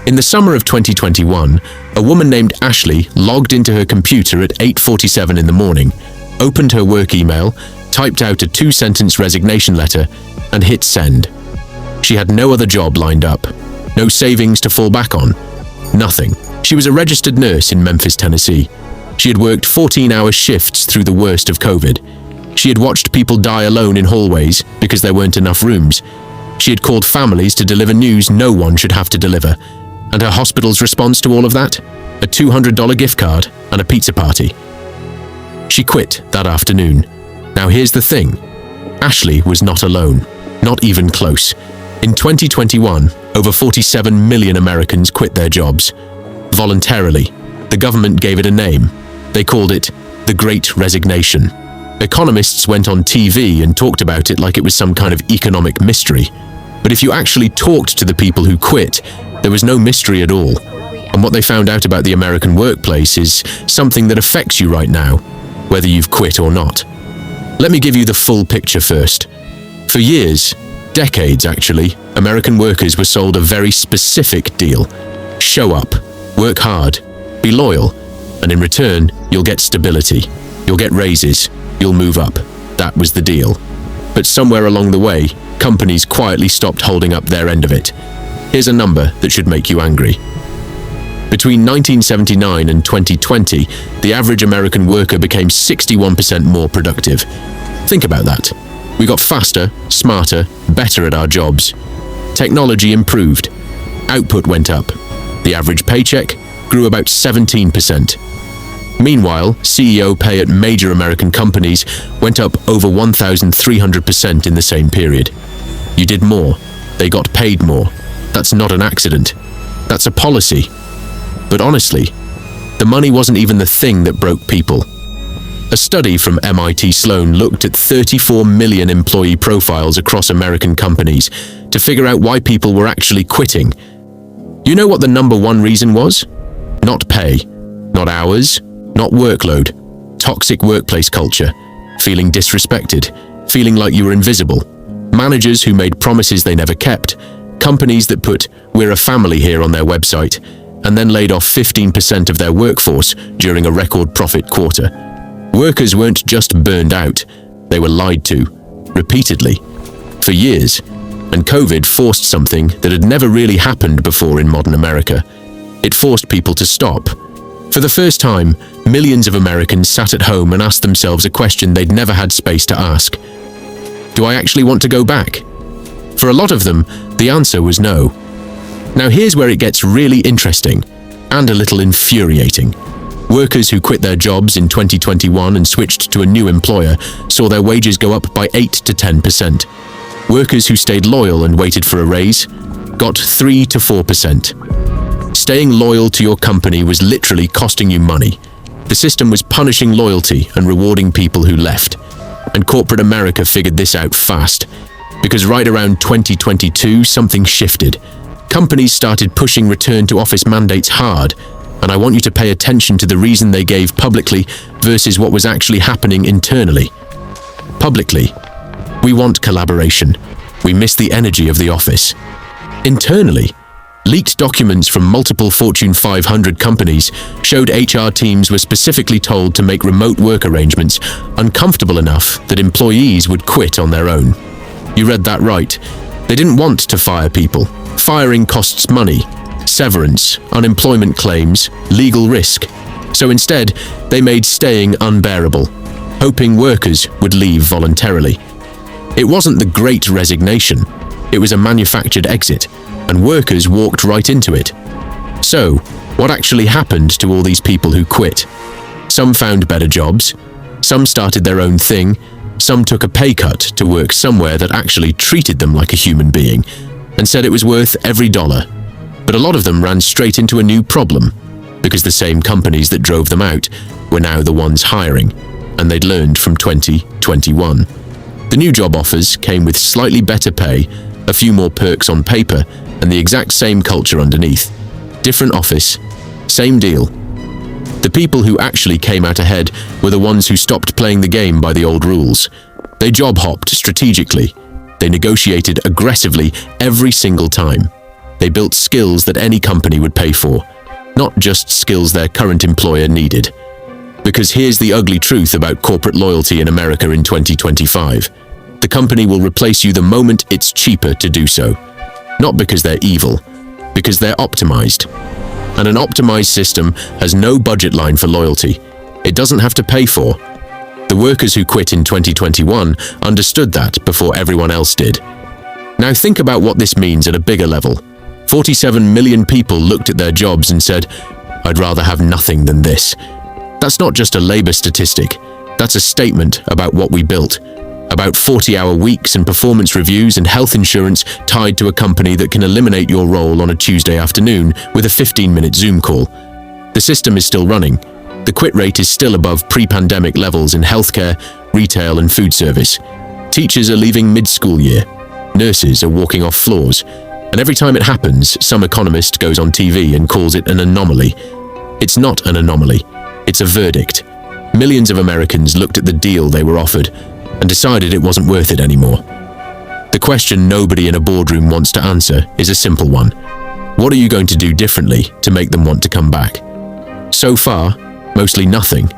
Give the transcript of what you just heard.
In the summer of 2021, a woman named Ashley logged into her computer at 8:47 in the morning, opened her work email, typed out a 2-sentence resignation letter, and hit send. She had no other job lined up, no savings to fall back on, nothing. She was a registered nurse in Memphis, Tennessee. She had worked 14-hour shifts through the worst of COVID. She had watched people die alone in hallways because there weren't enough rooms. She had called families to deliver news no one should have to deliver. And her hospital's response to all of that? A $200 gift card and a pizza party. She quit that afternoon. Now here's the thing. Ashley was not alone, not even close. In 2021, over 47 million Americans quit their jobs. Voluntarily. The government gave it a name. They called it the Great Resignation. Economists went on TV and talked about it like it was some kind of economic mystery. But if you actually talked to the people who quit, there was no mystery at all. And what they found out about the American workplace is something that affects you right now, whether you've quit or not. Let me give you the full picture first. For years, decades actually, American workers were sold a very specific deal. Show up, work hard, be loyal, and in return, you'll get stability. You'll get raises, you'll move up. That was the deal. But somewhere along the way, companies quietly stopped holding up their end of it. Here's a number that should make you angry. Between 1979 and 2020, the average American worker became 61% more productive. Think about that. We got faster, smarter, better at our jobs. Technology improved. Output went up. The average paycheck grew about 17%. Meanwhile, CEO pay at major American companies went up over 1,300% in the same period. You did more. They got paid more. That's not an accident. That's a policy. But honestly, the money wasn't even the thing that broke people. A study from MIT Sloan looked at 34 million employee profiles across American companies to figure out why people were actually quitting. You know what the number one reason was? Not pay, not hours, not workload, toxic workplace culture, feeling disrespected, feeling like you were invisible, managers who made promises they never kept, companies that put "we're a family here" on their website, and then laid off 15% of their workforce during a record profit quarter. Workers weren't just burned out, they were lied to, repeatedly, for years, and COVID forced something that had never really happened before in modern America. It forced people to stop. For the first time, millions of Americans sat at home and asked themselves a question they'd never had space to ask. Do I actually want to go back? For a lot of them, the answer was no. Now here's where it gets really interesting, and a little infuriating. Workers who quit their jobs in 2021 and switched to a new employer saw their wages go up by 8 to 10%. Workers who stayed loyal and waited for a raise got 3 to 4%. Staying loyal to your company was literally costing you money. The system was punishing loyalty and rewarding people who left. And corporate America figured this out fast. Because right around 2022, something shifted. Companies started pushing return to office mandates hard, and I want you to pay attention to the reason they gave publicly versus what was actually happening internally. Publicly, we want collaboration. We miss the energy of the office. Internally, leaked documents from multiple Fortune 500 companies showed HR teams were specifically told to make remote work arrangements uncomfortable enough that employees would quit on their own. You read that right. They didn't want to fire people. Firing costs money, severance, unemployment claims, legal risk. So instead, they made staying unbearable, hoping workers would leave voluntarily. It wasn't the Great Resignation. It was a manufactured exit, and workers walked right into it. So, what actually happened to all these people who quit? Some found better jobs, some started their own thing, some took a pay cut to work somewhere that actually treated them like a human being and said it was worth every dollar. But a lot of them ran straight into a new problem, because the same companies that drove them out were now the ones hiring, and they'd learned from 2021. The new job offers came with slightly better pay, a few more perks on paper, and the exact same culture underneath. Different office, same deal. The people who actually came out ahead were the ones who stopped playing the game by the old rules. They job hopped strategically. They negotiated aggressively every single time. They built skills that any company would pay for, not just skills their current employer needed. Because here's the ugly truth about corporate loyalty in America in 2025. The company will replace you the moment it's cheaper to do so. Not because they're evil, because they're optimized. And an optimized system has no budget line for loyalty. It doesn't have to pay for. The workers who quit in 2021 understood that before everyone else did. Now think about what this means at a bigger level. 47 million people looked at their jobs and said, "I'd rather have nothing than this." That's not just a labor statistic. That's a statement about what we built. About 40-hour weeks and performance reviews and health insurance tied to a company that can eliminate your role on a Tuesday afternoon with a 15-minute Zoom call. The system is still running. The quit rate is still above pre-pandemic levels in healthcare, retail, and food service. Teachers are leaving mid-school year. Nurses are walking off floors. And every time it happens, some economist goes on TV and calls it an anomaly. It's not an anomaly. It's a verdict. Millions of Americans looked at the deal they were offered and decided it wasn't worth it anymore. The question nobody in a boardroom wants to answer is a simple one. What are you going to do differently to make them want to come back? So far, mostly nothing.